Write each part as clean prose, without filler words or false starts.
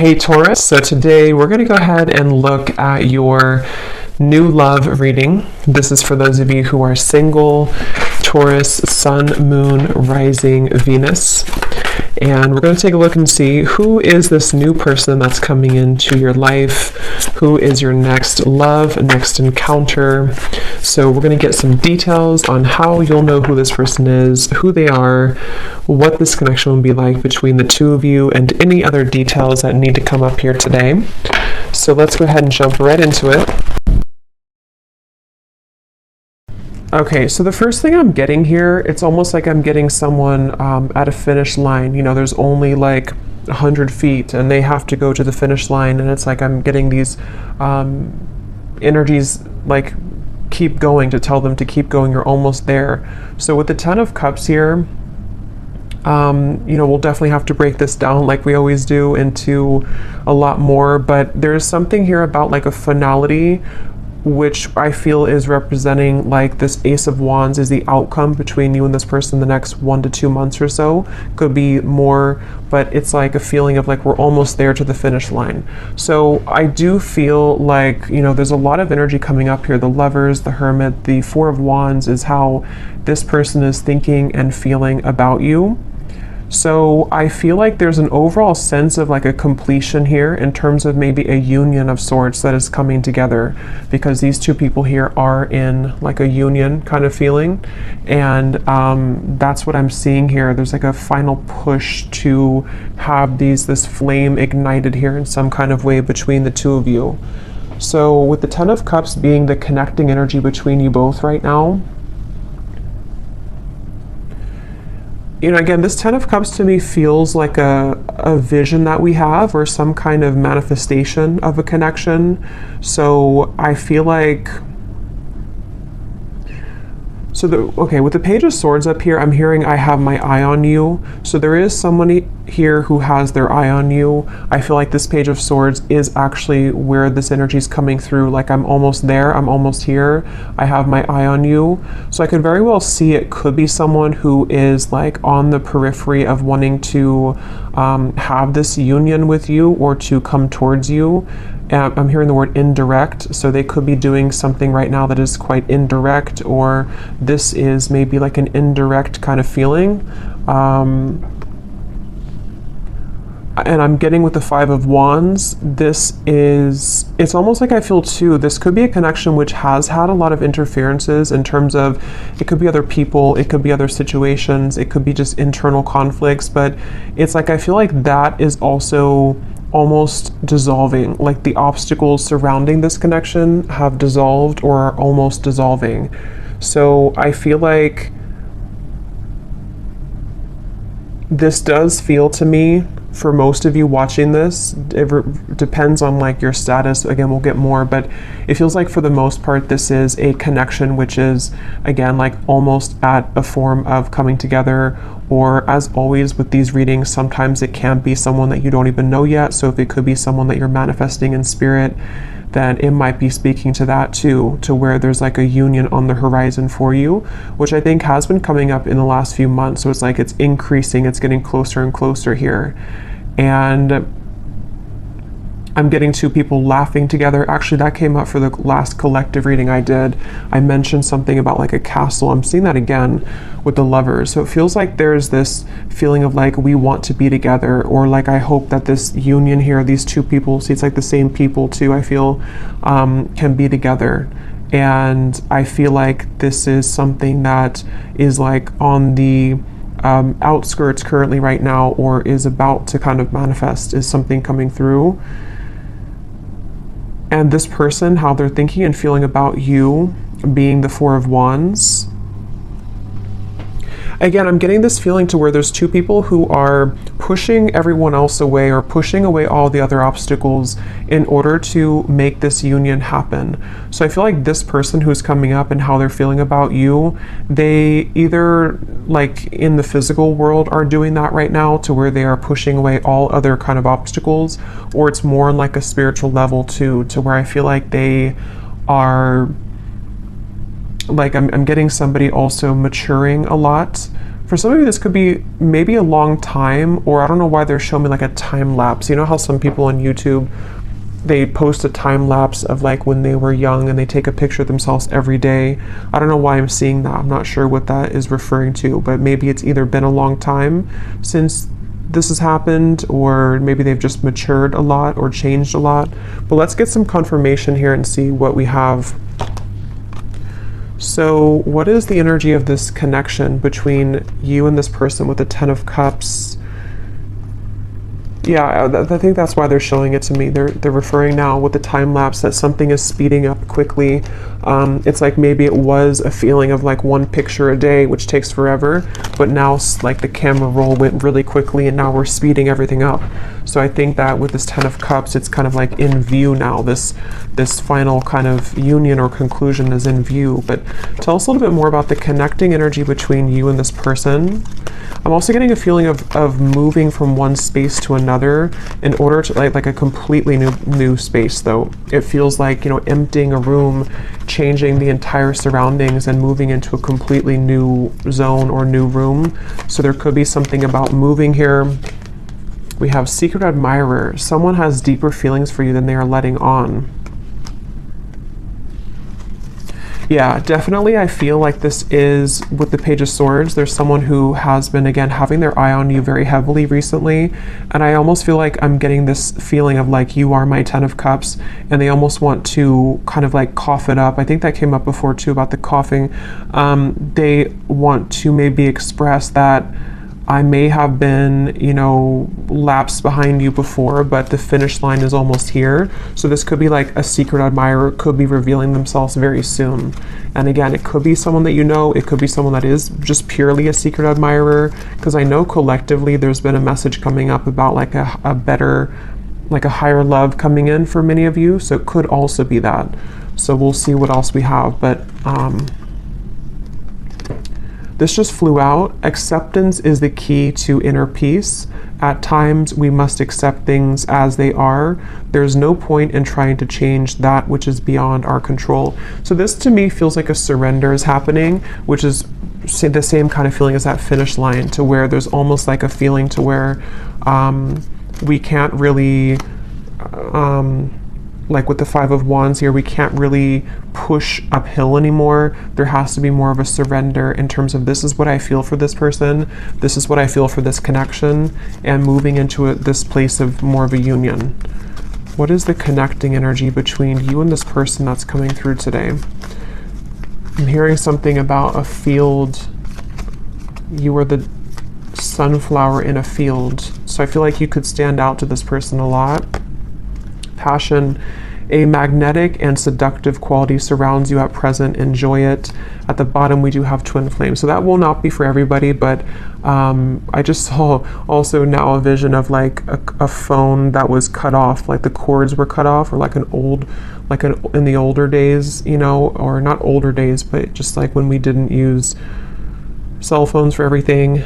Hey Taurus, so today we're going to go ahead and look at your new love reading. This is for those of you who are single, Taurus, Sun, Moon, Rising, Venus. And we're going to take a look and see who is this new person that's coming into your life, who is your next love, next encounter. So we're going to get some details on how you'll know who this person is, who they are, what this connection will be like between the two of you, and any other details that need to come up here today. So let's go ahead and jump right into it. Okay, so the first thing I'm getting here, it's almost like I'm getting someone at a finish line. You know, there's only like 100 feet and they have to go to the finish line, and it's like I'm getting these energies like keep going, to tell them to keep going, you're almost there. So with the Ten of Cups here, you know, we'll definitely have to break this down like we always do into a lot more, but there's something here about like a finality, which I feel is representing like this Ace of Wands is the outcome between you and this person the next 1 to 2 months or so. Could be more, but it's like a feeling of like we're almost there to the finish line. So I do feel like, you know, there's a lot of energy coming up here. The Lovers, the Hermit, the Four of Wands is how this person is thinking and feeling about you. So I feel like there's an overall sense of like a completion here in terms of maybe a union of sorts that is coming together, because these two people here are in like a union kind of feeling. And that's what I'm seeing here. There's like a final push to have this flame ignited here in some kind of way between the two of you. So with the Ten of Cups being the connecting energy between you both right now, you know, again, this Ten of Cups to me feels like a vision that we have, or some kind of manifestation of a connection. So I feel like, okay, with the Page of Swords up here, I'm hearing I have my eye on you. So there is somebody here who has their eye on you. I feel like this Page of Swords is actually where this energy is coming through. Like I'm almost there, I'm almost here, I have my eye on you. So I could very well see it could be someone who is like on the periphery of wanting to have this union with you or to come towards you. I'm hearing the word indirect, so they could be doing something right now that is quite indirect, or this is maybe like an indirect kind of feeling. And I'm getting with the Five of Wands, it's almost like I feel too, this could be a connection which has had a lot of interferences in terms of, it could be other people, it could be other situations, it could be just internal conflicts, but it's like I feel like that is also almost dissolving, like the obstacles surrounding this connection have dissolved or are almost dissolving. So I feel like this does feel to me, for most of you watching this, it depends on like your status, again we'll get more, but it feels like for the most part this is a connection which is again like almost at a form of coming together. Or as always with these readings, sometimes it can be someone that you don't even know yet. So if it could be someone that you're manifesting in spirit, then it might be speaking to that too, to where there's like a union on the horizon for you, which I think has been coming up in the last few months. So it's like it's increasing, it's getting closer and closer here. And I'm getting two people laughing together. Actually, that came up for the last collective reading I did. I mentioned something about like a castle. I'm seeing that again with the Lovers. So it feels like there's this feeling of like we want to be together, or like I hope that this union here, these two people, see it's like the same people too, I feel can be together. And I feel like this is something that is like on the outskirts currently right now, or is about to kind of manifest, is something coming through. And this person, how they're thinking and feeling about you, being the Four of Wands. Again, I'm getting this feeling to where there's two people who are pushing everyone else away, or pushing away all the other obstacles in order to make this union happen. So I feel like this person who's coming up and how they're feeling about you, they either like in the physical world are doing that right now, to where they are pushing away all other kind of obstacles, or it's more on like a spiritual level too, to where I feel like they are like, I'm getting somebody also maturing a lot For some of you, this could be maybe a long time, or I don't know why they're showing me like a time lapse. You know how some people on YouTube, they post a time lapse of like when they were young and they take a picture of themselves every day. I don't know why I'm seeing that. I'm not sure what that is referring to, but maybe it's either been a long time since this has happened, or maybe they've just matured a lot or changed a lot. But let's get some confirmation here and see what we have. So what is the energy of this connection between you and this person with the Ten of Cups? Yeah, I think that's why they're showing it to me. They're referring now with the time lapse that something is speeding up quickly. It's like maybe it was a feeling of like one picture a day, which takes forever, but now like the camera roll went really quickly and now we're speeding everything up. So I think that with this Ten of Cups, it's kind of like in view now. This final kind of union or conclusion is in view. But tell us a little bit more about the connecting energy between you and this person. I'm also getting a feeling of moving from one space to another in order to like a completely new space though. It feels like, you know, emptying a room, changing the entire surroundings and moving into a completely new zone or new room. So there could be something about moving here. We have Secret Admirer. Someone has deeper feelings for you than they are letting on. Yeah, definitely I feel like this is, with the Page of Swords, there's someone who has been, again, having their eye on you very heavily recently. And I almost feel like I'm getting this feeling of like, you are my Ten of Cups, and they almost want to kind of like cough it up. I think that came up before too about the coughing. They want to maybe express that I may have been, you know, lapsed behind you before, but the finish line is almost here. So this could be like a secret admirer, could be revealing themselves very soon. And again, it could be someone that you know, it could be someone that is just purely a secret admirer, because I know collectively there's been a message coming up about like a better, like a higher love coming in for many of you. So it could also be that. So we'll see what else we have. But this just flew out. Acceptance is the key to inner peace. At times, we must accept things as they are. There's no point in trying to change that which is beyond our control. So this to me feels like a surrender is happening, which is the same kind of feeling as that finish line, to where there's almost like a feeling to where we can't really, like with the Five of Wands here, we can't really push uphill anymore. There has to be more of a surrender in terms of, this is what I feel for this person, this is what I feel for this connection, and moving into this place of more of a union. What is the connecting energy between you and this person that's coming through today? I'm hearing something about a field. You are the sunflower in a field. So I feel like you could stand out to this person a lot. Passion, a magnetic and seductive quality surrounds you at present. Enjoy it. At the bottom, we do have twin flames. So that will not be for everybody, but I just saw also now a vision of like a phone that was cut off, like the cords were cut off, or like in the older days, you know, or not older days, but just like when we didn't use cell phones for everything.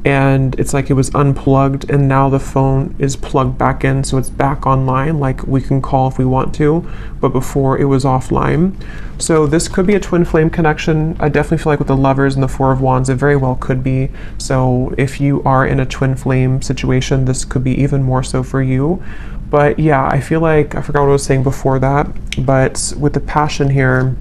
And it's like it was unplugged, and now the phone is plugged back in, so it's back online, like we can call if we want to, but before it was offline. So this could be a twin flame connection. I definitely feel like with the Lovers and the Four of Wands, it very well could be. So if you are in a twin flame situation, this could be even more so for you. But yeah, I feel like, I forgot what I was saying before that, but with the passion here,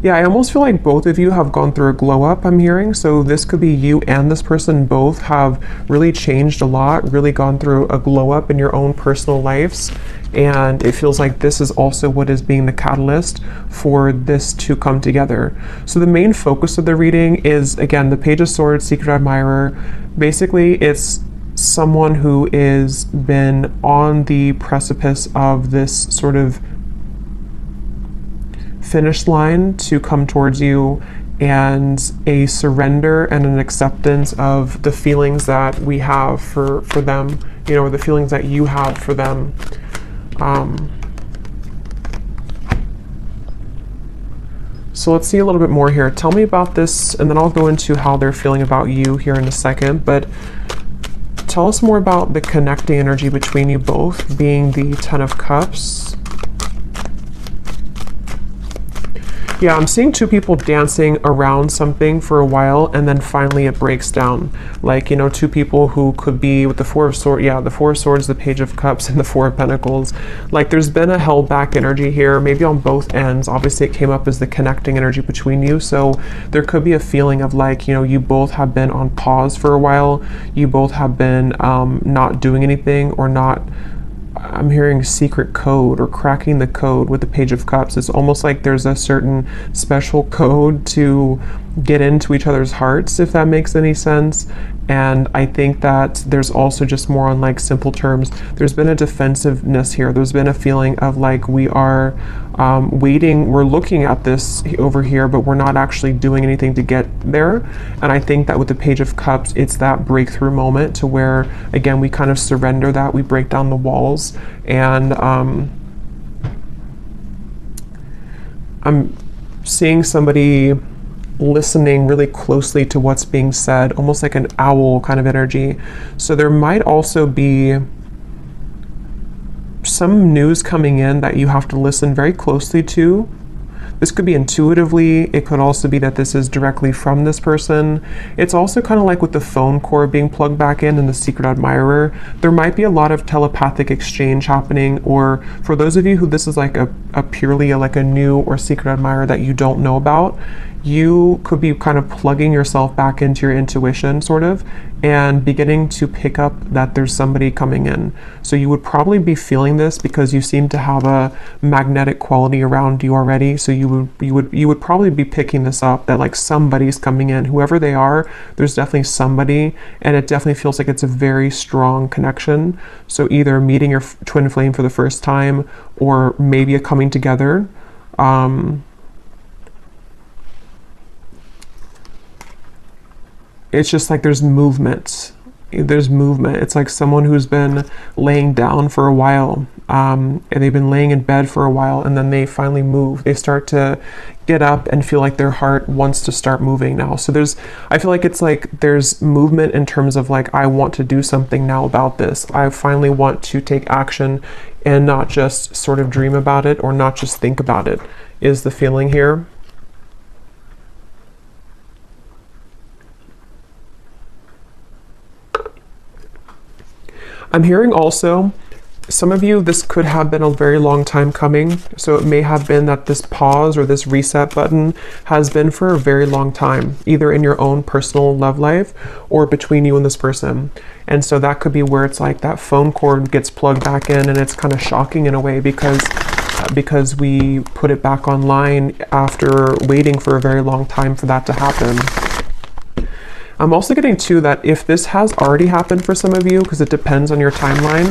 yeah, I almost feel like both of you have gone through a glow up, I'm hearing. So this could be you and this person both have really changed a lot, really gone through a glow up in your own personal lives. And it feels like this is also what is being the catalyst for this to come together. So the main focus of the reading is, again, the Page of Swords, Secret Admirer. Basically, it's someone who is been on the precipice of this sort of finish line to come towards you, and a surrender and an acceptance of the feelings that we have for them, you know, or the feelings that you have for them. So let's see a little bit more here. Tell me about this, and then I'll go into how they're feeling about you here in a second, but tell us more about the connecting energy between you both, being the Ten of Cups. Yeah, I'm seeing two people dancing around something for a while, and then finally it breaks down. Like, you know, two people who could be with the Four of Swords, yeah, the Four of Swords, the Page of Cups, and the Four of Pentacles. Like, there's been a held back energy here, maybe on both ends. Obviously, it came up as the connecting energy between you, so there could be a feeling of like, you know, you both have been on pause for a while. You both have been not doing anything, or not. I'm hearing secret code or cracking the code with the Page of Cups. It's almost like there's a certain special code to get into each other's hearts, if that makes any sense. And I think that there's also just more on like simple terms. There's been a defensiveness here. There's been a feeling of like we are waiting. We're looking at this over here, but we're not actually doing anything to get there. And I think that with the Page of Cups, it's that breakthrough moment to where, again, we kind of surrender that. We break down the walls. And I'm seeing somebody listening really closely to what's being said, almost like an owl kind of energy. So there might also be some news coming in that you have to listen very closely to. This could be intuitively. It could also be that this is directly from this person. It's also kind of like with the phone cord being plugged back in and the secret admirer. There might be a lot of telepathic exchange happening, or for those of you who this is like a purely like a new or secret admirer that you don't know about, you could be kind of plugging yourself back into your intuition sort of, and beginning to pick up that there's somebody coming in. So you would probably be feeling this because you seem to have a magnetic quality around you already. So you would probably be picking this up, that like somebody's coming in, whoever they are. There's definitely somebody, and it definitely feels like it's a very strong connection. So either meeting your twin flame for the first time, or maybe a coming together. It's just like there's movement. There's movement. It's like someone who's been laying down for a while, and they've been laying in bed for a while, and then they finally move. They start to get up and feel like their heart wants to start moving now. So I feel like it's like there's movement in terms of like, I want to do something now about this. I finally want to take action and not just sort of dream about it, or not just think about it, is the feeling here. I'm hearing also, some of you, this could have been a very long time coming. So it may have been that this pause or this reset button has been for a very long time, either in your own personal love life or between you and this person. And so that could be where it's like that phone cord gets plugged back in, and it's kind of shocking in a way because we put it back online after waiting for a very long time for that to happen. I'm also getting too that if this has already happened for some of you, because it depends on your timeline,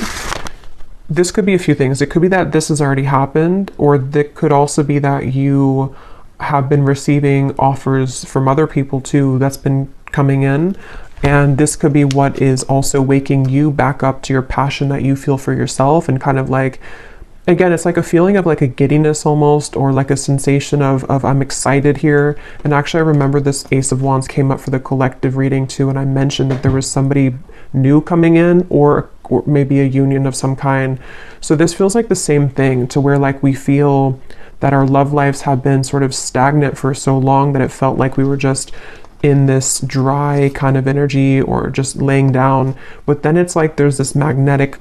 this could be a few things. It could be that this has already happened, or it could also be that you have been receiving offers from other people too that's been coming in. And this could be what is also waking you back up to your passion that you feel for yourself, and kind of like, again, it's like a feeling of like a giddiness almost, or like a sensation of I'm excited here. And actually, I remember this Ace of Wands came up for the collective reading too, and I mentioned that there was somebody new coming in, or maybe a union of some kind. So this feels like the same thing, to where like we feel that our love lives have been sort of stagnant for so long that it felt like we were just in this dry kind of energy, or just laying down. But then it's like there's this magnetic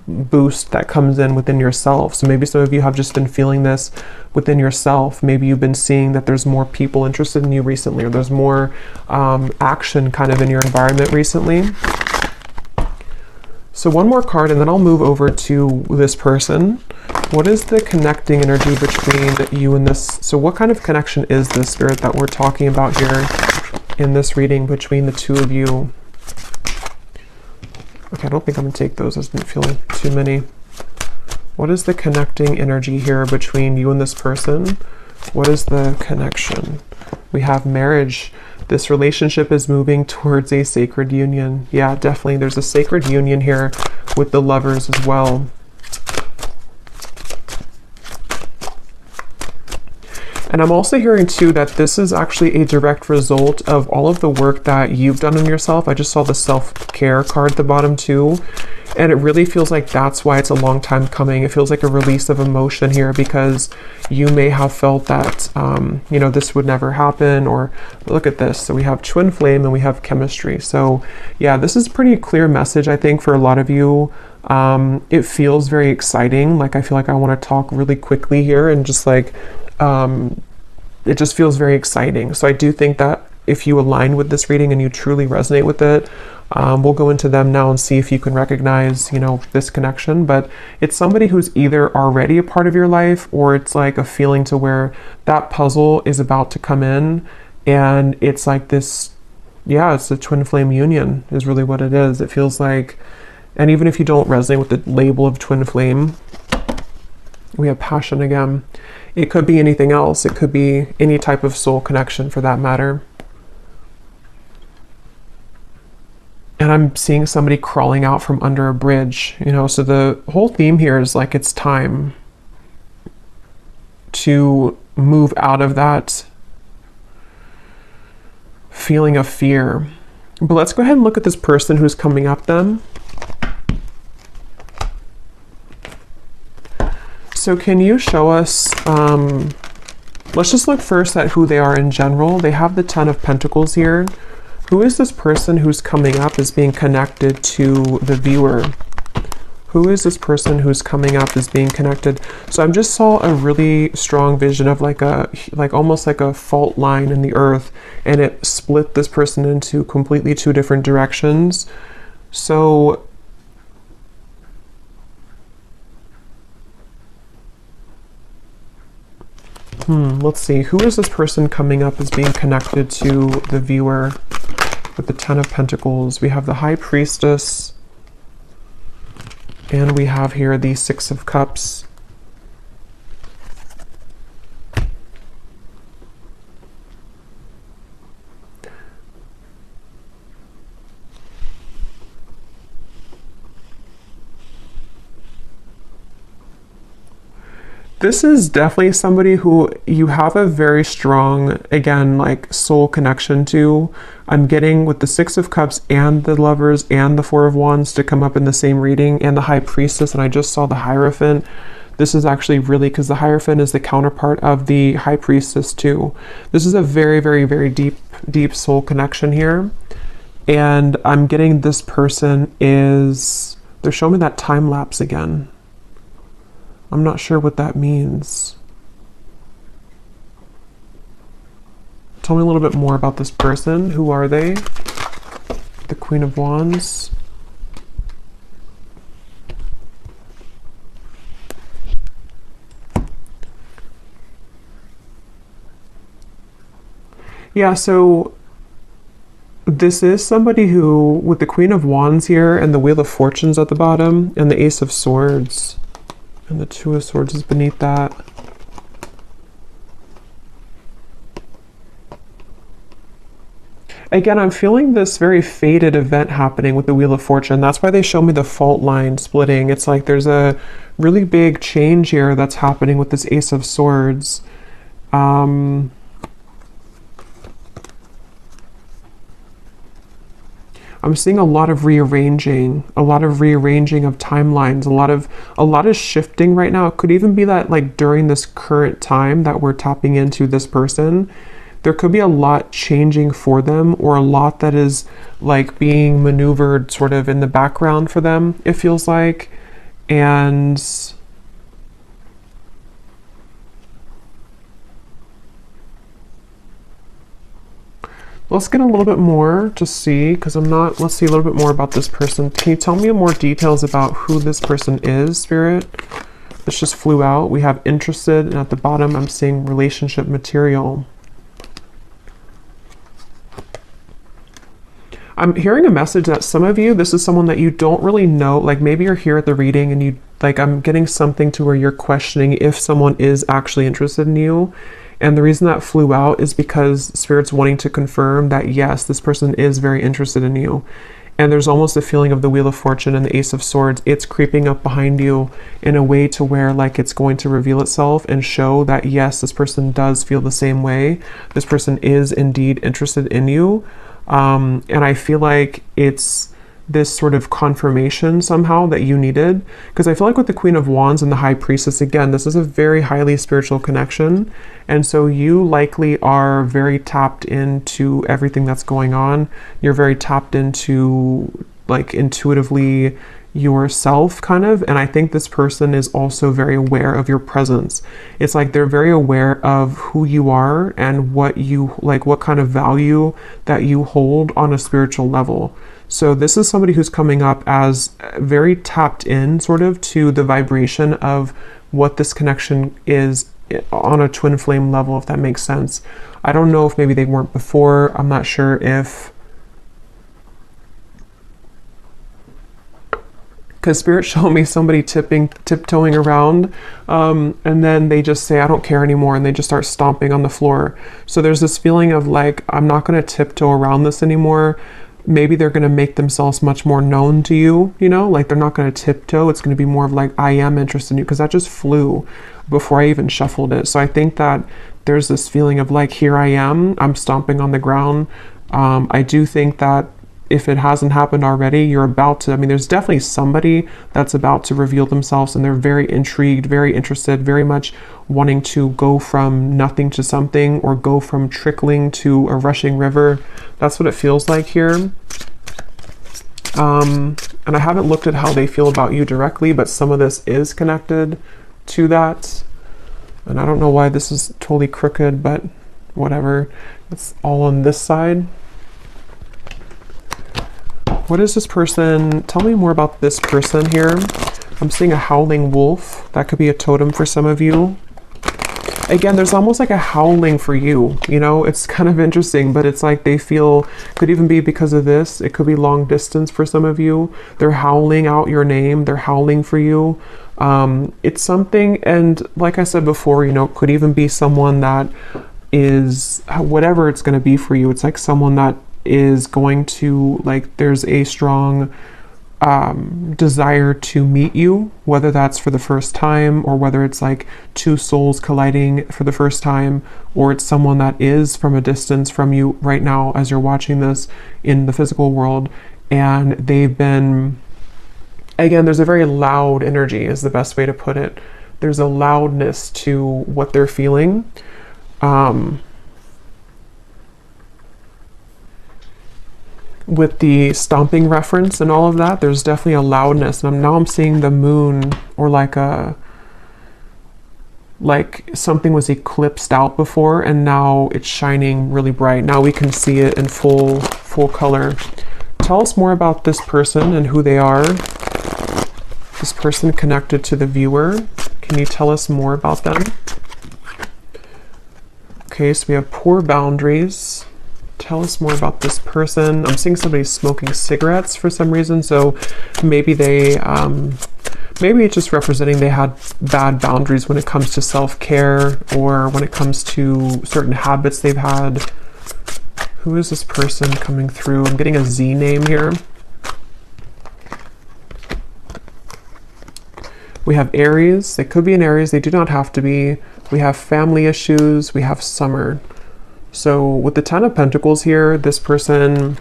boost that comes in within yourself. So maybe some of you have just been feeling this within yourself. Maybe you've been seeing that there's more people interested in you recently, or there's more action kind of in your environment recently. So one more card, and then I'll move over to this person. What is the connecting energy between you and this? So what kind of connection is this, Spirit, that we're talking about here in this reading between the two of you? Okay, I don't think I'm gonna take those. I didn't feel too many. What is the connecting energy here between you and this person? What is the connection? We have marriage. This relationship is moving towards a sacred union. Yeah, definitely. There's a sacred union here with the Lovers as well. And I'm also hearing too that this is actually a direct result of all of the work that you've done on yourself. I just saw the self-care card at the bottom too. And it really feels like that's why it's a long time coming. It feels like a release of emotion here, because you may have felt that, you know, this would never happen, or look at this. So we have twin flame and we have chemistry. So yeah, this is a pretty clear message, I think, for a lot of you. It feels very exciting. Like, I feel like I want to talk really quickly here, and just like, it just feels very exciting. So I do think that if you align with this reading and you truly resonate with it, we'll go into them now and see if you can recognize, you know, this connection. But it's somebody who's either already a part of your life, or it's like a feeling to where that puzzle is about to come in, and it's like this, yeah, it's a twin flame union is really what it is. It feels like, and even if you don't resonate with the label of twin flame, we have passion again. It could be anything else. It could be any type of soul connection for that matter. And I'm seeing somebody crawling out from under a bridge, you know, so the whole theme here is like, it's time to move out of that feeling of fear. But let's go ahead and look at this person who's coming up then. So can you show us, let's just look first at who they are in general. They have the 10 of Pentacles here. Who is this person who's coming up as being connected to the viewer? Who is this person who's coming up as being connected? So I just saw a really strong vision of like almost like a fault line in the earth, and it split this person into completely two different directions. So let's see, who is this person coming up as being connected to the viewer with the 10 of Pentacles? We have the High Priestess, and we have here the 6 of Cups. This is definitely somebody who you have a very strong, again, like soul connection to. I'm getting with the 6 of Cups and the Lovers and the 4 of Wands to come up in the same reading, and the High Priestess, and I just saw the Hierophant. This is actually really, because the Hierophant is the counterpart of the High Priestess too. This is a very, very, very deep soul connection here. And I'm getting this person is, they're showing me that time lapse again. I'm not sure what that means. Tell me a little bit more about this person. Who are they? The Queen of Wands. Yeah, so this is somebody who, with the Queen of Wands here and the Wheel of Fortunes at the bottom and the Ace of Swords, and the 2 of Swords is beneath that. Again, I'm feeling this very fated event happening with the Wheel of Fortune. That's why they show me the fault line splitting. It's like there's a really big change here that's happening with this Ace of Swords. I'm seeing a lot of rearranging of timelines, a lot of shifting right now. It could even be that like during this current time that we're tapping into this person, there could be a lot changing for them, or a lot that is like being maneuvered sort of in the background for them, it feels like. And let's get a little bit more to see, because let's see a little bit more about this person. Can you tell me more details about who this person is, Spirit? This just flew out. We have interested, and at the bottom I'm seeing relationship material. I'm hearing a message that some of you, this is someone that you don't really know, like maybe you're here at the reading and you, like, I'm getting something to where you're questioning if someone is actually interested in you. And the reason that flew out is because Spirit's wanting to confirm that yes, this person is very interested in you. And there's almost a feeling of the Wheel of Fortune and the Ace of Swords. It's creeping up behind you in a way to where like it's going to reveal itself and show that yes, this person does feel the same way. This person is indeed interested in you. And I feel like it's this sort of confirmation somehow that you needed. Because I feel like with the Queen of Wands and the High Priestess, again, this is a very highly spiritual connection. And so you likely are very tapped into everything that's going on. You're very tapped into, like, intuitively yourself, kind of. And I think this person is also very aware of your presence. It's like they're very aware of who you are and what you like, what kind of value that you hold on a spiritual level. So this is somebody who's coming up as very tapped in sort of to the vibration of what this connection is on a twin flame level, if that makes sense. I don't know if maybe they weren't before. I'm not sure if, because Spirit showed me somebody tiptoeing around, and then they just say, I don't care anymore, and they just start stomping on the floor. So there's this feeling of like, I'm not going to tiptoe around this anymore. Maybe they're going to make themselves much more known to you, you know, like they're not going to tiptoe. It's going to be more of like, I am interested in you, because that just flew before I even shuffled it. So I think that there's this feeling of like, here I am, I'm stomping on the ground. I do think that if it hasn't happened already, you're about to, I mean, there's definitely somebody that's about to reveal themselves, and they're very intrigued, very interested, very much wanting to go from nothing to something, or go from trickling to a rushing river. That's what it feels like here. And I haven't looked at how they feel about you directly, but some of this is connected to that. And I don't know why this is totally crooked, but whatever. It's all on this side. What is this person? Tell me more about this person here. I'm seeing a howling wolf. That could be a totem for some of you. Again, there's almost like a howling for you. You know, it's kind of interesting, but it's like they feel, could even be because of this. It could be long distance for some of you. They're howling out your name. They're howling for you. It's something, and like I said before, you know, it could even be someone that is, whatever it's going to be for you. It's like someone that is going to, like, there's a strong desire to meet you, whether that's for the first time, or whether it's like two souls colliding for the first time, or it's someone that is from a distance from you right now as you're watching this in the physical world, and they've been, again, there's a very loud energy is the best way to put it. There's a loudness to what they're feeling. With the stomping reference and all of that, there's definitely a loudness. And now I'm seeing the moon, or like something was eclipsed out before, and now it's shining really bright. Now we can see it in full color. Tell us more about this person and who they are. This person connected to the viewer. Can you tell us more about them? Okay, so we have poor boundaries. Tell us more about this person. I'm seeing somebody smoking cigarettes for some reason, so maybe they, maybe it's just representing they had bad boundaries when it comes to self-care, or when it comes to certain habits they've had. Who is this person coming through? I'm getting a Z name here. We have Aries. They could be an Aries. They do not have to be. We have family issues. We have summer. So with the Ten of Pentacles here, this person,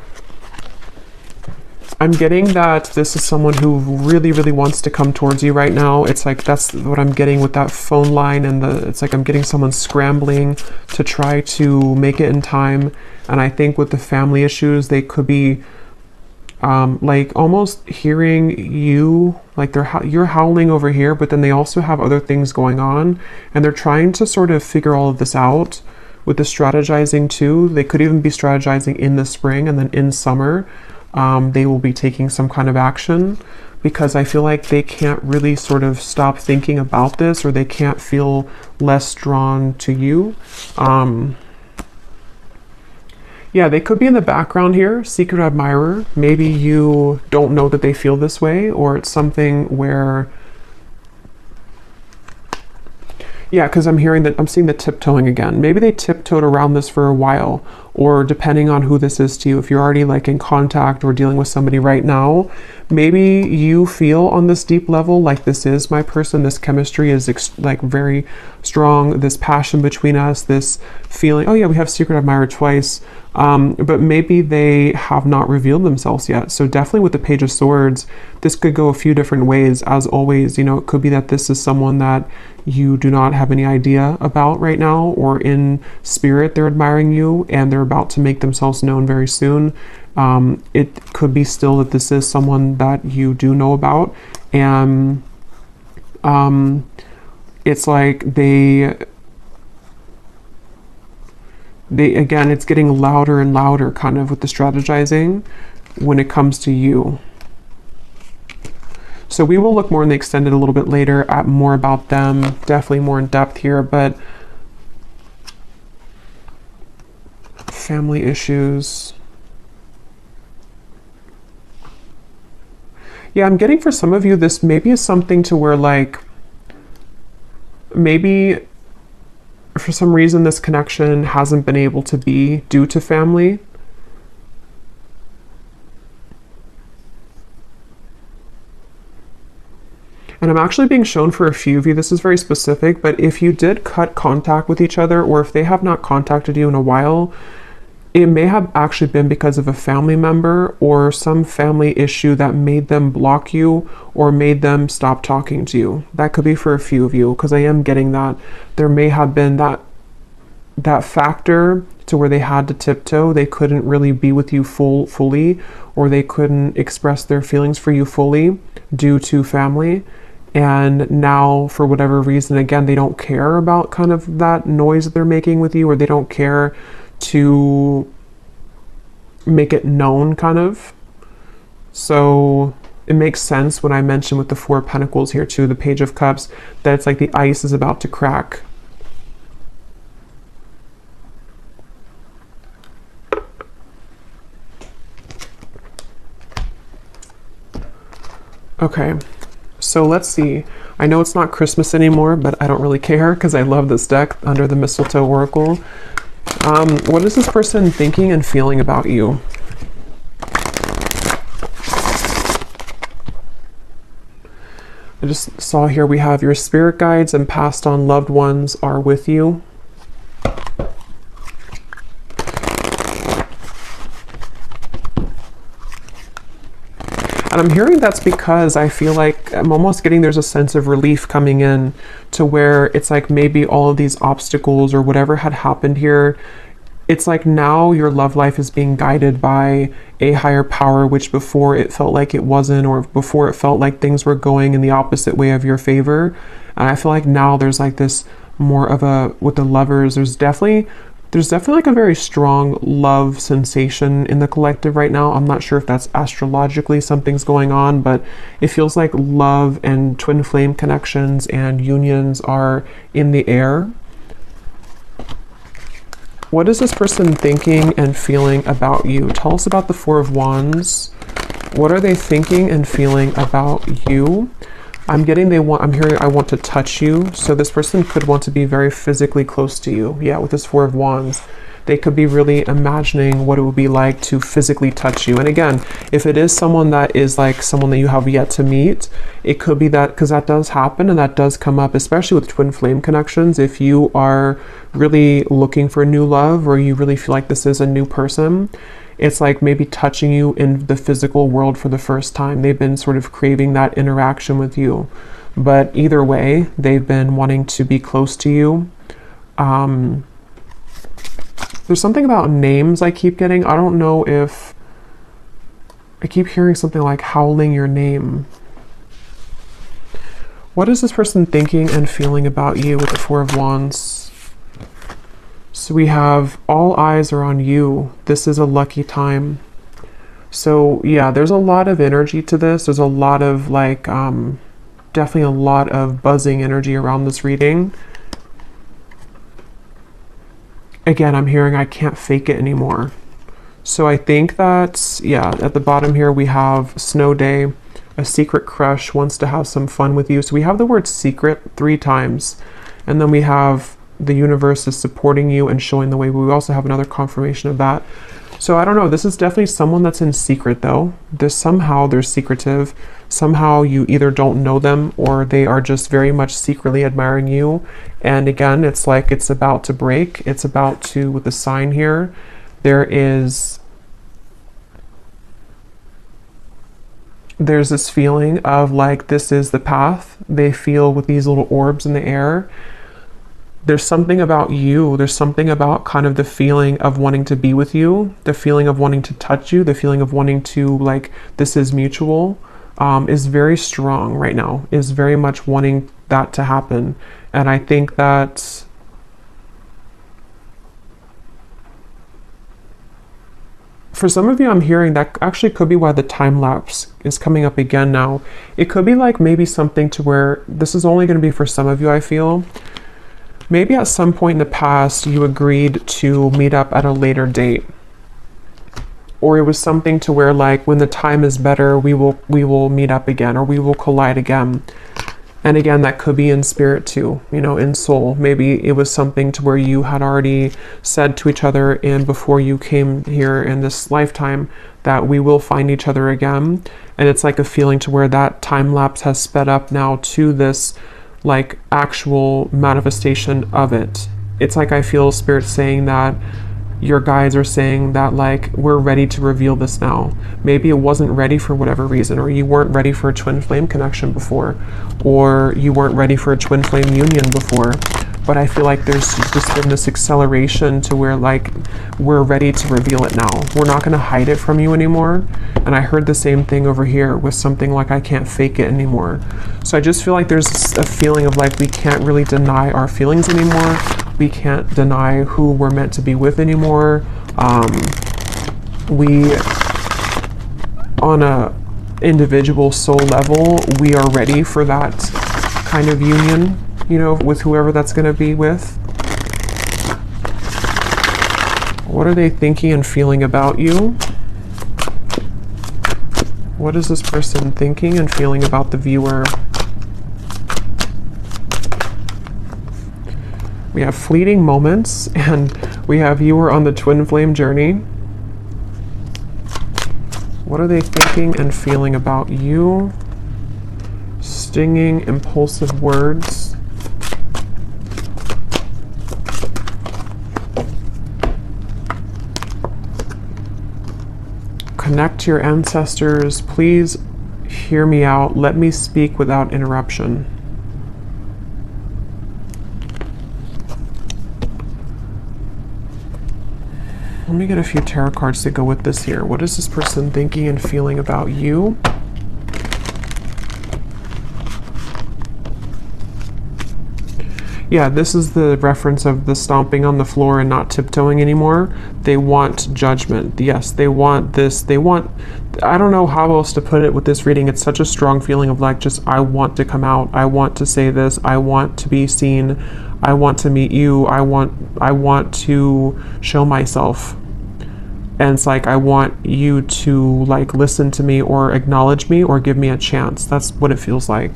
I'm getting that this is someone who really, really wants to come towards you right now. It's like, that's what I'm getting with that phone line, and it's like I'm getting someone scrambling to try to make it in time. And I think with the family issues, they could be like almost hearing you, like you're howling over here, but then they also have other things going on, and they're trying to sort of figure all of this out. With the strategizing too, they could even be strategizing in the spring, and then in summer, they will be taking some kind of action, because I feel like they can't really sort of stop thinking about this, or they can't feel less drawn to you. Yeah, they could be in the background here, secret admirer. Maybe you don't know that they feel this way, or it's something where, yeah, because I'm seeing the tiptoeing again. Maybe they tiptoed around this for a while, or depending on who this is to you, if you're already like in contact or dealing with somebody right now, maybe you feel on this deep level like this is my person, this chemistry is like very strong, this passion between us, this feeling. Oh yeah, we have secret admirer twice. But maybe they have not revealed themselves yet. So definitely with the Page of Swords, this could go a few different ways. As always, you know, it could be that this is someone that you do not have any idea about right now, or in spirit they're admiring you and they're about to make themselves known very soon. It could be still that this is someone that you do know about, and it's like they again, it's getting louder and louder kind of with the strategizing when it comes to you. So we will look more in the extended a little bit later at more about them, definitely more in depth here, but family issues. Yeah, I'm getting for some of you, this maybe is something to where like, maybe for some reason this connection hasn't been able to be due to family. And I'm actually being shown for a few of you, this is very specific, but if you did cut contact with each other, or if they have not contacted you in a while, it may have actually been because of a family member or some family issue that made them block you or made them stop talking to you. That could be for a few of you, because I am getting that there may have been that factor to where they had to tiptoe. They couldn't really be with you fully, or they couldn't express their feelings for you fully due to family. And now, for whatever reason, again, they don't care about kind of that noise that they're making with you, or they don't care to make it known kind of. So it makes sense when I mention with the Four of Pentacles here too, the Page of Cups, that it's like the ice is about to crack. Okay, so let's see. I know it's not Christmas anymore, but I don't really care because I love this deck under the Mistletoe Oracle. What is this person thinking and feeling about you? I just saw here we have your spirit guides and passed on loved ones are with you. And I'm hearing that's because I feel like I'm almost getting there's a sense of relief coming in to where it's like maybe all of these obstacles or whatever had happened here, it's like now your love life is being guided by a higher power, which before it felt like it wasn't, or before it felt like things were going in the opposite way of your favor. And I feel like now there's like this more of a, with the Lovers, there's definitely like a very strong love sensation in the collective right now. I'm not sure if that's astrologically something's going on, but it feels like love and twin flame connections and unions are in the air. What is this person thinking and feeling about you? Tell us about the Four of Wands. What are they thinking and feeling about you? I'm hearing I want to touch you. So this person could want to be very physically close to you. Yeah, with this Four of Wands. They could be really imagining what it would be like to physically touch you. And again, if it is someone that is like someone that you have yet to meet, it could be that, because that does happen and that does come up, especially with twin flame connections. If you are really looking for new love, or you really feel like this is a new person, it's like maybe touching you in the physical world for the first time. They've been sort of craving that interaction with you. But either way, they've been wanting to be close to you. There's something about names I keep getting. I don't know if... I keep hearing something like howling your name. What is this person thinking and feeling about you with the Four of Wands? So we have all eyes are on you. This is a lucky time. So yeah, there's a lot of energy to this. There's a lot of like, definitely a lot of buzzing energy around this reading. Again, I'm hearing I can't fake it anymore. So I think that, yeah, at the bottom here we have snow day, a secret crush wants to have some fun with you. So we have the word secret 3 times. And then we have the universe is supporting you and showing the way. We also have another confirmation of that. So I don't know, this is definitely someone that's in secret though. Somehow they're secretive. Somehow you either don't know them or they are just very much secretly admiring you. And again, it's like it's about to break. It's about to, with the sign here, there's this feeling of like, this is the path. They feel with these little orbs in the air. There's something about you. There's something about kind of the feeling of wanting to be with you, the feeling of wanting to touch you, the feeling of wanting to, like, this is mutual, is very strong right now, is very much wanting that to happen. And I think that for some of you, I'm hearing that actually could be why the time lapse is coming up again now. It could be like maybe something to where this is only going to be for some of you, I feel. Maybe at some point in the past, you agreed to meet up at a later date. Or it was something to where, like, when the time is better, we will meet up again, or we will collide again. And again, that could be in spirit too, you know, in soul. Maybe it was something to where you had already said to each other and before you came here in this lifetime that we will find each other again. And it's like a feeling to where that time lapse has sped up now to this like actual manifestation of it. It's like I feel spirit saying that your guides are saying that, like, we're ready to reveal this now. Maybe it wasn't ready for whatever reason, or you weren't ready for a twin flame connection before, or you weren't ready for a twin flame union before. But I feel like there's just been this acceleration to where, like, we're ready to reveal it now. We're not going to hide it from you anymore. And I heard the same thing over here with something like, I can't fake it anymore. So I just feel like there's a feeling of like, we can't really deny our feelings anymore. We can't deny who we're meant to be with anymore. We, on a individual soul level, we are ready for that kind of union, you know, with whoever that's going to be with. What are they thinking and feeling about you? What is this person thinking and feeling about the viewer? We have fleeting moments, and we have viewer on the twin flame journey. What are they thinking and feeling about you? Stinging, impulsive words. Connect to your ancestors. Please hear me out. Let me speak without interruption. Let me get a few tarot cards to go with this here. What is this person thinking and feeling about you? Yeah, this is the reference of the stomping on the floor and not tiptoeing anymore. They want judgment. Yes, they want this. They want, I don't know how else to put it with this reading. It's such a strong feeling of like, just, I want to come out. I want to say this. I want to be seen. I want to meet you. I want to show myself. And it's like, I want you to like listen to me or acknowledge me or give me a chance. That's what it feels like.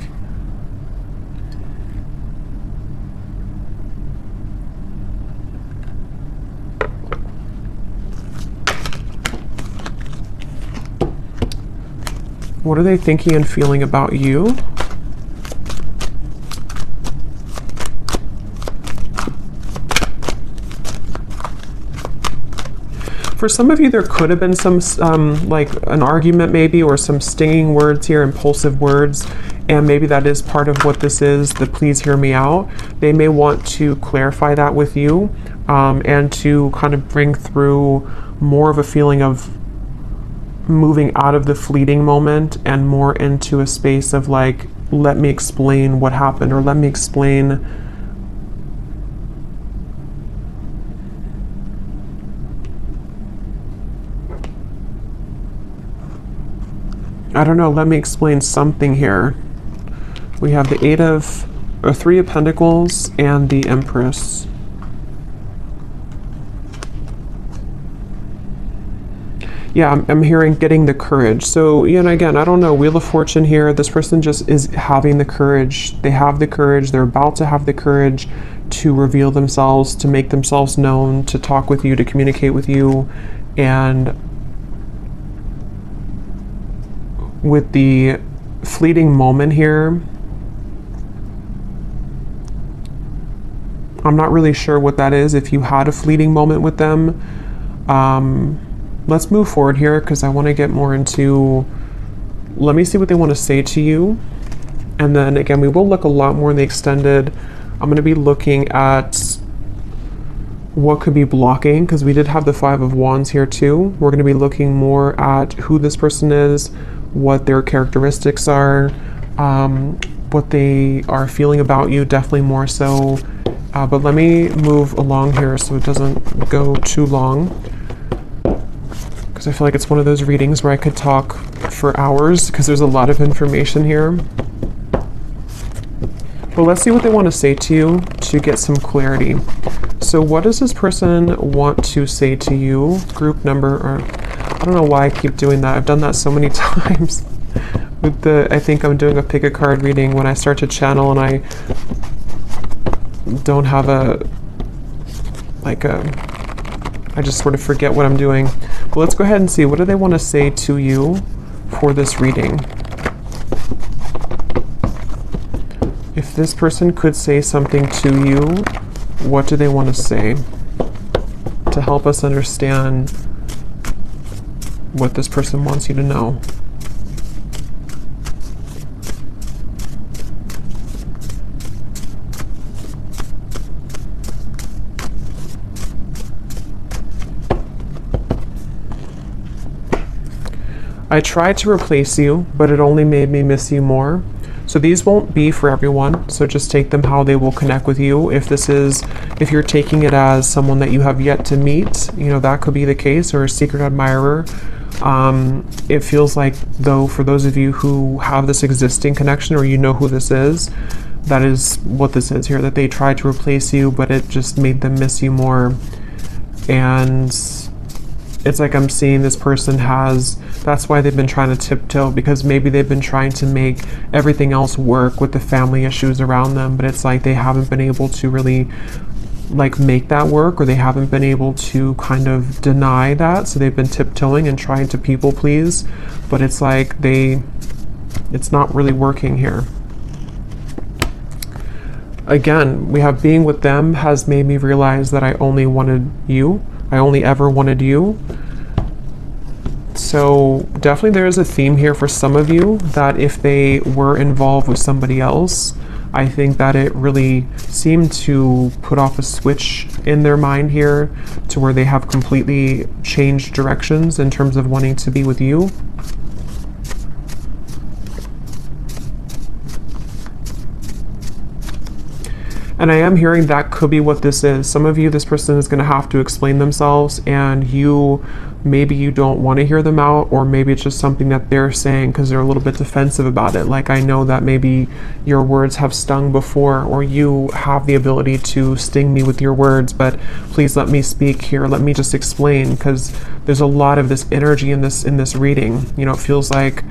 What are they thinking and feeling about you? For some of you, there could have been some, like an argument maybe, or some stinging words here, impulsive words, and maybe that is part of what this is, the please hear me out. They may want to clarify that with you, and to kind of bring through more of a feeling of moving out of the fleeting moment and more into a space of like, let me explain what happened, or let me explain I don't know, let me explain something here. We have the Three of Pentacles and the Empress. Yeah, I'm hearing getting the courage. So, you know, again, I don't know, Wheel of Fortune here. This person just is having the courage. They have the courage. They're about to have the courage to reveal themselves, to make themselves known, to talk with you, to communicate with you. And with the fleeting moment here, I'm not really sure what that is. If you had a fleeting moment with them, Let's move forward here because I want to get more into, let me see what they want to say to you. And then again, we will look a lot more in the extended. I'm going to be looking at what could be blocking, because we did have the Five of Wands here too. We're going to be looking more at who this person is, what their characteristics are, what they are feeling about you, definitely more so. But let me move along here so it doesn't go too long, because I feel like it's one of those readings where I could talk for hours because there's a lot of information here. But let's see what they want to say to you to get some clarity. So what does this person want to say to you? Group number, or I don't know why I keep doing that. I've done that so many times. With the, I think I'm doing a pick a card reading when I start to channel and I don't have I just sort of forget what I'm doing. But let's go ahead and see, what do they want to say to you for this reading? If this person could say something to you, what do they want to say to help us understand what this person wants you to know? I tried to replace you, but it only made me miss you more. So these won't be for everyone, so just take them how they will connect with you. If you're taking it as someone that you have yet to meet, you know, that could be the case, or a secret admirer. It feels like, though, for those of you who have this existing connection, or you know who this is, that is what this is here, that they tried to replace you, but it just made them miss you more. And it's like I'm seeing this person that's why they've been trying to tiptoe, because maybe they've been trying to make everything else work with the family issues around them, but it's like they haven't been able to really like make that work, or they haven't been able to kind of deny that. So they've been tiptoeing and trying to people please, but it's like it's not really working here. Again, we have being with them has made me realize that I only wanted you. I only ever wanted you. So definitely there is a theme here for some of you that if they were involved with somebody else, I think that it really seemed to put off a switch in their mind here to where they have completely changed directions in terms of wanting to be with you. And I am hearing that could be what this is. Some of you, this person is going to have to explain themselves, and maybe you don't want to hear them out, or maybe it's just something that they're saying because they're a little bit defensive about it. Like, I know that maybe your words have stung before, or you have the ability to sting me with your words, but please let me speak here. Let me just explain, because there's a lot of this energy in this reading. You know, it feels like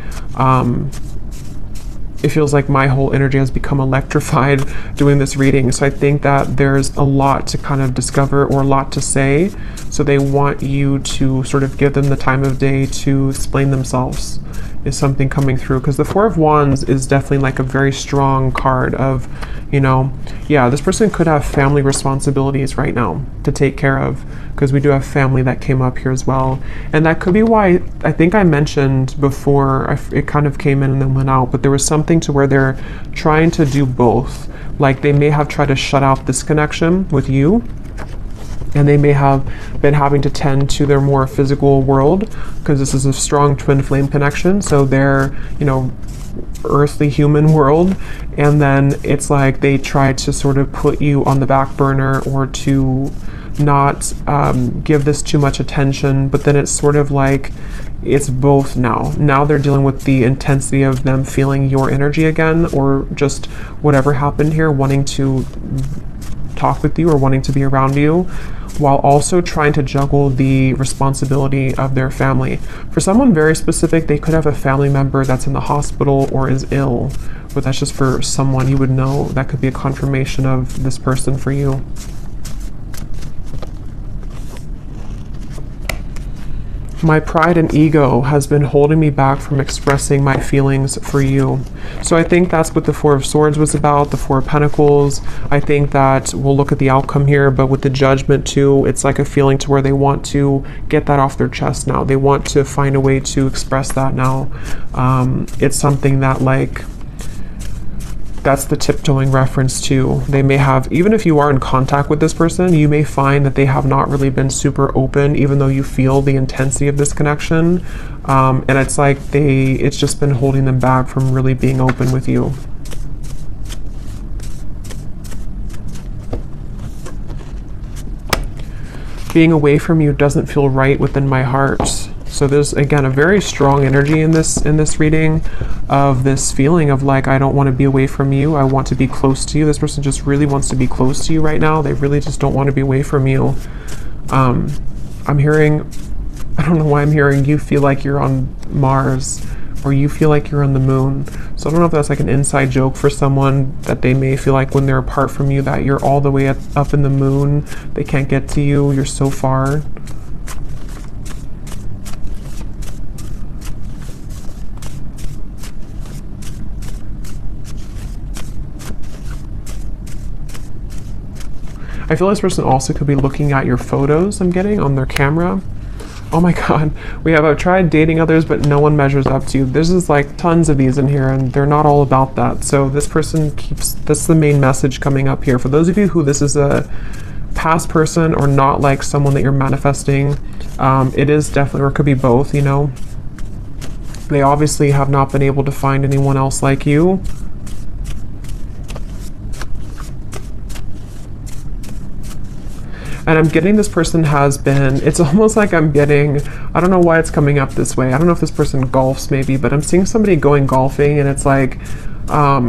my whole energy has become electrified doing this reading. So I think that there's a lot to kind of discover, or a lot to say. So they want you to sort of give them the time of day to explain themselves, is something coming through. Because the Four of Wands is definitely like a very strong card of, you know, yeah, this person could have family responsibilities right now to take care of, because we do have family that came up here as well. And that could be why, I think I mentioned before, it kind of came in and then went out, but there was something to where they're trying to do both. Like, they may have tried to shut out this connection with you, and they may have been having to tend to their more physical world, because this is a strong twin flame connection. So they're, you know, earthly human world, and then it's like they try to sort of put you on the back burner, or to not give this too much attention. But then it's sort of like it's both now they're dealing with the intensity of them feeling your energy again, or just whatever happened here, wanting to talk with you or wanting to be around you, while also trying to juggle the responsibility of their family. For someone very specific, they could have a family member that's in the hospital or is ill, but that's just for someone you would know. That could be a confirmation of this person for you. My pride and ego has been holding me back from expressing my feelings for you. So I think that's what the Four of Swords was about, the Four of Pentacles. I think that we'll look at the outcome here, but with the Judgment too, it's like a feeling to where they want to get that off their chest now. They want to find a way to express that now. It's something that, like, that's the tiptoeing reference too. They may have, even if you are in contact with this person, you may find that they have not really been super open, even though you feel the intensity of this connection. And it's like it's just been holding them back from really being open with you. Being away from you doesn't feel right within my heart. So there's, again, a very strong energy in this reading of this feeling of like, I don't want to be away from you. I want to be close to you. This person just really wants to be close to you right now. They really just don't want to be away from you. I'm hearing, I don't know why I'm hearing you feel like you're on Mars, or you feel like you're on the moon. So I don't know if that's like an inside joke for someone, that they may feel like when they're apart from you that you're all the way up in the moon. They can't get to you. You're so far. I feel this person also could be looking at your photos I'm getting on their camera. Oh my God, I've tried dating others, but no one measures up to you. There's just like tons of these in here, and they're not all about that. So this person that's the main message coming up here. For those of you who this is a past person or not like someone that you're manifesting, it is definitely, or it could be both, you know. They obviously have not been able to find anyone else like you. And I'm getting this person has been, it's almost like I'm getting, I don't know why it's coming up this way. I don't know if this person golfs maybe, but I'm seeing somebody going golfing, and it's like, how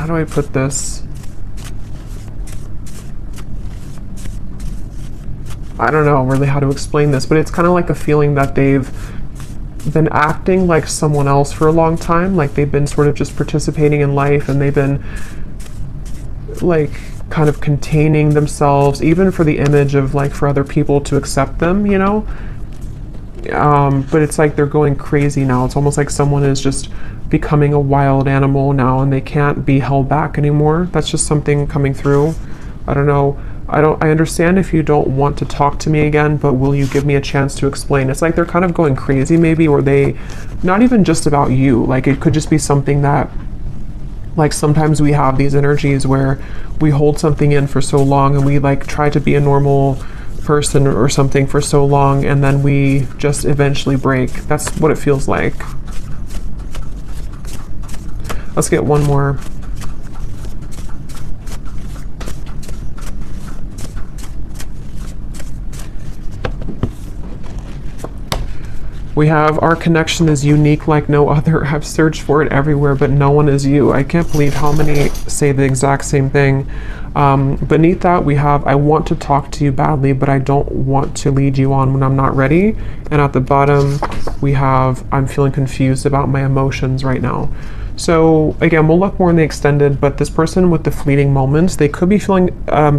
do I put this? I don't know really how to explain this, but it's kind of like a feeling that they've been acting like someone else for a long time. Like they've been sort of just participating in life, and they've been like kind of containing themselves, even for the image of like for other people to accept them, you know. But it's like they're going crazy now. It's almost like someone is just becoming a wild animal now, and they can't be held back anymore. That's just something coming through. I don't know. I understand if you don't want to talk to me again, but will you give me a chance to explain? It's like they're kind of going crazy maybe, or they, not even just about you. Like it could just be something that, like sometimes we have these energies where we hold something in for so long, and we like try to be a normal person or something for so long, and then we just eventually break. That's what it feels like. Let's get one more. We have, our connection is unique like no other. I've searched for it everywhere, but no one is you. I can't believe how many say the exact same thing. Beneath that, we have, I want to talk to you badly, but I don't want to lead you on when I'm not ready. And at the bottom, we have, I'm feeling confused about my emotions right now. So again, we'll look more in the extended, but this person with the fleeting moments, they could be feeling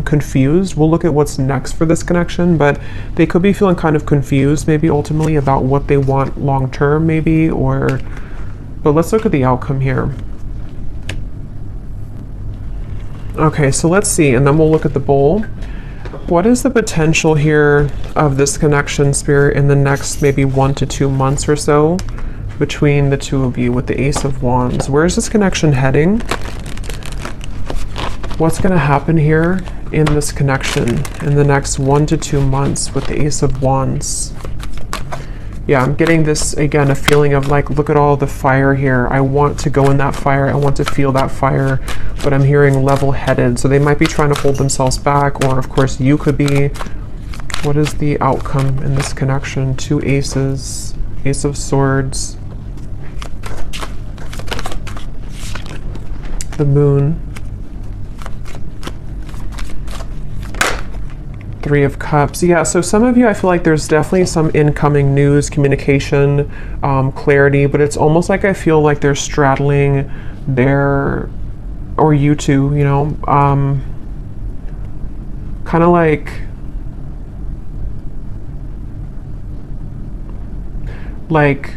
confused. We'll look at what's next for this connection, but they could be feeling kind of confused maybe ultimately about what they want long term maybe, but let's look at the outcome here. Okay, so let's see, and then we'll look at the bowl. What is the potential here of this connection, Spirit, in the next maybe 1 to 2 months or so? Between the two of you with the Ace of Wands. Where is this connection heading? What's going to happen here in this connection in the next 1 to 2 months with the Ace of Wands? Yeah, I'm getting this, again, a feeling of like, look at all the fire here. I want to go in that fire. I want to feel that fire, but I'm hearing level-headed. So they might be trying to hold themselves back, or of course you could be. What is the outcome in this connection? 2 aces, Ace of Swords, the Moon, 3 of Cups. Yeah, so some of you, I feel like there's definitely some incoming news, communication, clarity, but it's almost like I feel like they're straddling their, or you two, you know, kind of like, like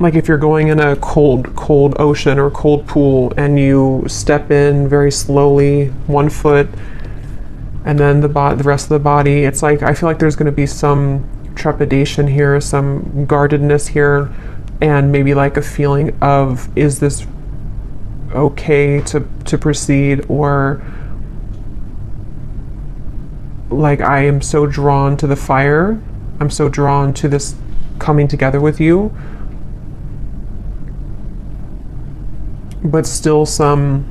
if you're going in a cold ocean or cold pool and you step in very slowly, 1 foot, and then the rest of the body, it's like, I feel like there's going to be some trepidation here, some guardedness here, and maybe like a feeling of, is this okay to proceed, or like, I am so drawn to the fire, I'm so drawn to this coming together with you, but still some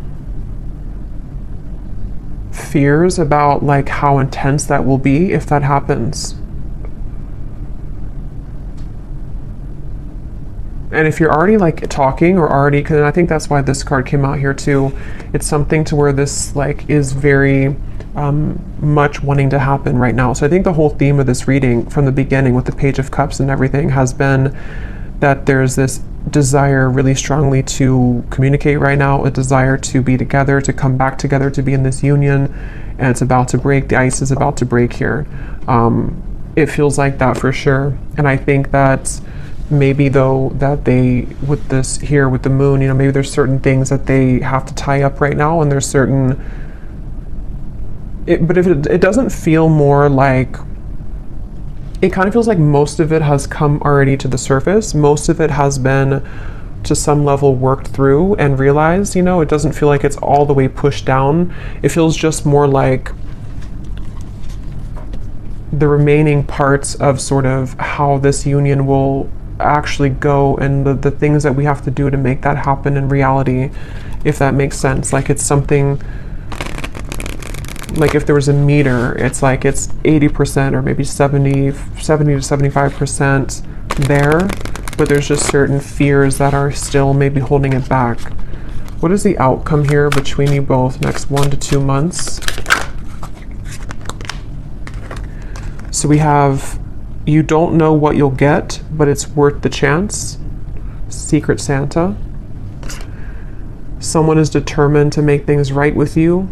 fears about like how intense that will be if that happens. And if you're already like talking or already, because I think that's why this card came out here too, it's something to where this like is very much wanting to happen right now. So I think the whole theme of this reading from the beginning with the Page of Cups and everything has been that there's this desire really strongly to communicate right now, a desire to be together, to come back together, to be in this union, and it's about to break. The ice is about to break here. It feels like that for sure. And I think that maybe though that they, with this here with the moon, you know, maybe there's certain things that they have to tie up right now, and there's certain, but if it doesn't feel more like, it kind of feels like most of it has come already to the surface. Most of it has been to some level worked through and realized, you know, it doesn't feel like it's all the way pushed down. It feels just more like the remaining parts of sort of how this union will actually go, and the things that we have to do to make that happen in reality, if that makes sense. Like, it's something, like if there was a meter, it's like it's 80% or maybe 70 to 75% there, but there's just certain fears that are still maybe holding it back. What is the outcome here between you both next 1 to 2 months? So we have, you don't know what you'll get, but it's worth the chance. Secret Santa. Someone is determined to make things right with you.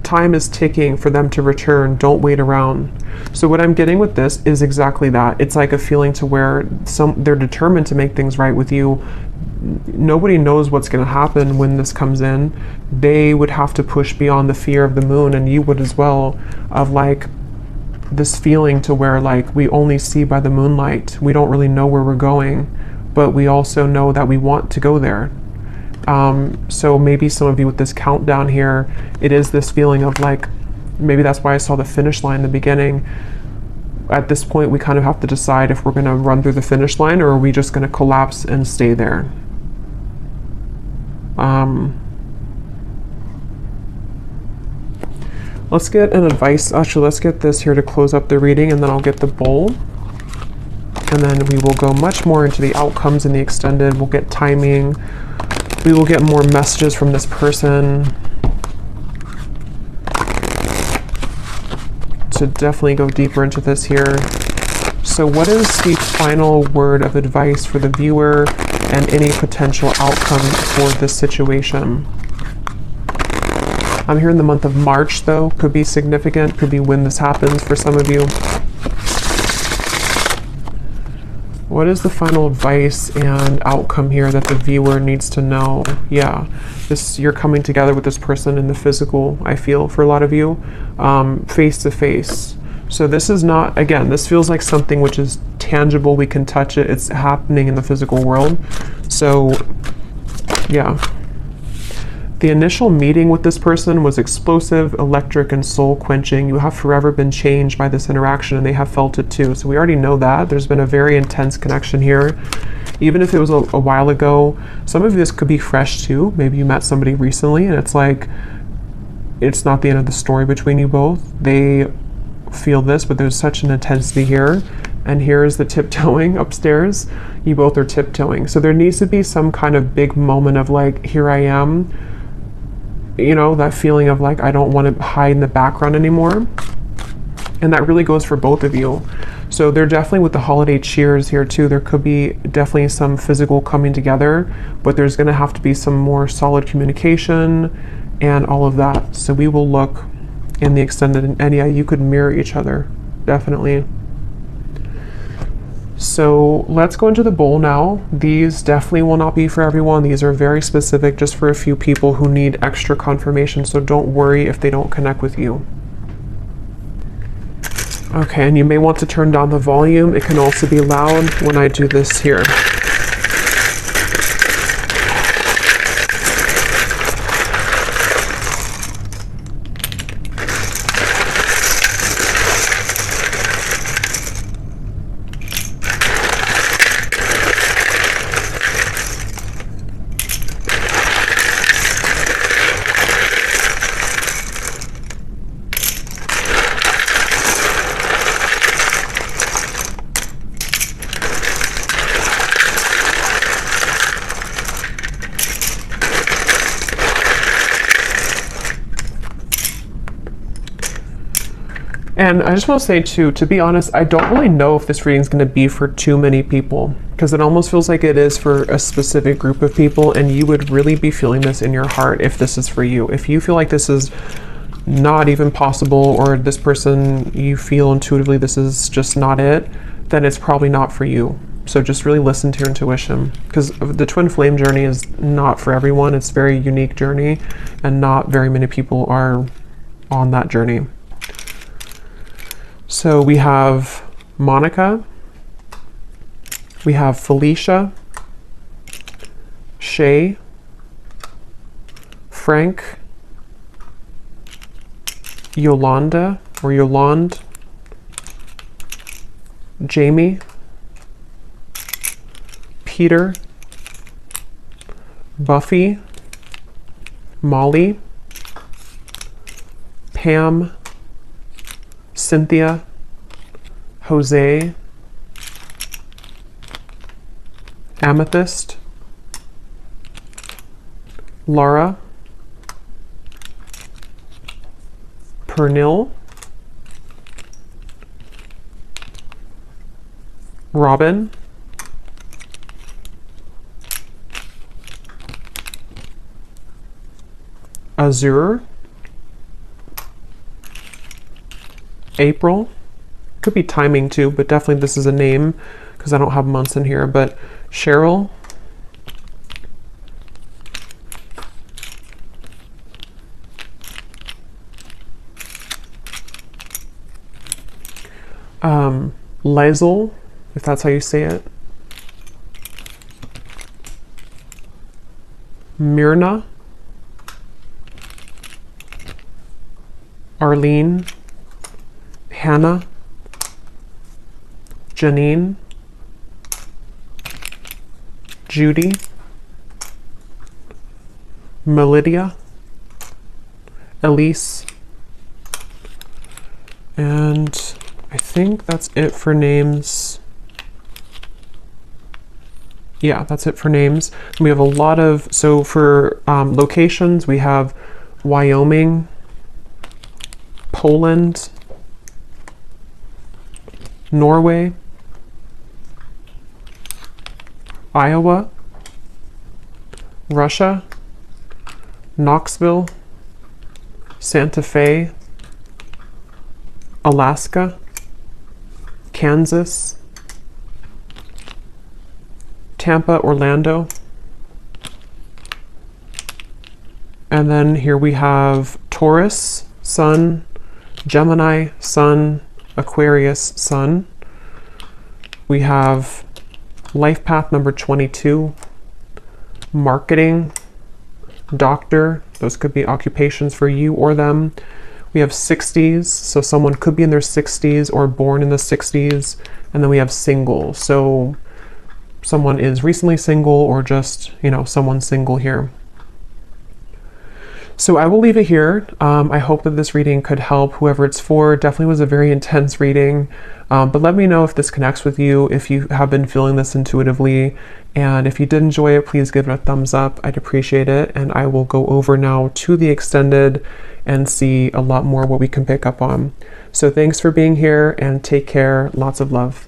Time is ticking for them to return. Don't wait around. So what I'm getting with this is exactly that. It's like a feeling to where they're determined to make things right with you. Nobody knows what's going to happen when this comes in. They would have to push beyond the fear of the moon, and you would as well, of like this feeling to where like we only see by the moonlight. We don't really know where we're going, but we also know that we want to go there. So maybe some of you with this countdown here, it is this feeling of like, maybe that's why I saw the finish line in the beginning. At this point, we kind of have to decide if we're going to run through the finish line, or are we just going to collapse and stay there. Let's get an advice. Actually, let's get this here to close up the reading, and then I'll get the bowl. And then we will go much more into the outcomes in the extended. We'll get timing. We will get more messages from this person to definitely go deeper into this here. So what is the final word of advice for the viewer and any potential outcome for this situation? I'm here in the month of March, though. Could be significant, could be when this happens for some of you. What is the final advice and outcome here that the viewer needs to know? Yeah, you're coming together with this person in the physical, I feel, for a lot of you, face to face. So this is not, again, this feels like something which is tangible, we can touch it, it's happening in the physical world. So, yeah. The initial meeting with this person was explosive, electric, and soul-quenching. You have forever been changed by this interaction, and they have felt it too. So we already know that. There's been a very intense connection here. Even if it was a while ago, some of this could be fresh too. Maybe you met somebody recently, and it's like, it's not the end of the story between you both. They feel this, but there's such an intensity here. And here is the tiptoeing upstairs. You both are tiptoeing. So there needs to be some kind of big moment of like, here I am. You know, that feeling of like, I don't want to hide in the background anymore. And that really goes for both of you. So they're definitely with the holiday cheers here too. There could be definitely some physical coming together, but there's going to have to be some more solid communication and all of that. So we will look in the extended, and yeah, you could mirror each other, definitely. So let's go into the bowl now. These definitely will not be for everyone. These are very specific just for a few people who need extra confirmation, so don't worry if they don't connect with you. Okay, and you may want to turn down the volume. It can also be loud when I do this here. And I just want to say too, to be honest, I don't really know if this reading is going to be for too many people, because it almost feels like it is for a specific group of people, and you would really be feeling this in your heart if this is for you. If you feel like this is not even possible, or this person, you feel intuitively this is just not it, then it's probably not for you. So just really listen to your intuition, because the twin flame journey is not for everyone. It's a very unique journey, and not very many people are on that journey. So we have Monica, we have Felicia, Shay, Frank, Yolanda or Yolande, Jamie, Peter, Buffy, Molly, Pam, Cynthia, Jose, Amethyst, Laura, Pernil, Robin, Azure, April, could be timing too, but definitely this is a name because I don't have months in here, but Cheryl, Lizel, if that's how you say it, Myrna, Arlene, Hannah, Janine, Judy, Melidia, Elise, and I think that's it for names. Yeah, that's it for names. We have a lot of, so for locations, we have Wyoming, Poland, Norway, Iowa, Russia, Knoxville, Santa Fe, Alaska, Kansas, Tampa, Orlando, and then here we have Taurus, Sun, Gemini, Sun, Aquarius, Sun. We have life path number 22, marketing, doctor, those could be occupations for you or them. We have 60s, so someone could be in their 60s or born in the 60s. And then we have single, so someone is recently single or just, you know, someone single here. So I will leave it here. I hope that this reading could help whoever it's for. Definitely was a very intense reading, but let me know if this connects with you, if you have been feeling this intuitively, and if you did enjoy it, please give it a thumbs up. I'd appreciate it, and I will go over now to the extended and see a lot more what we can pick up on. So thanks for being here, and take care. Lots of love.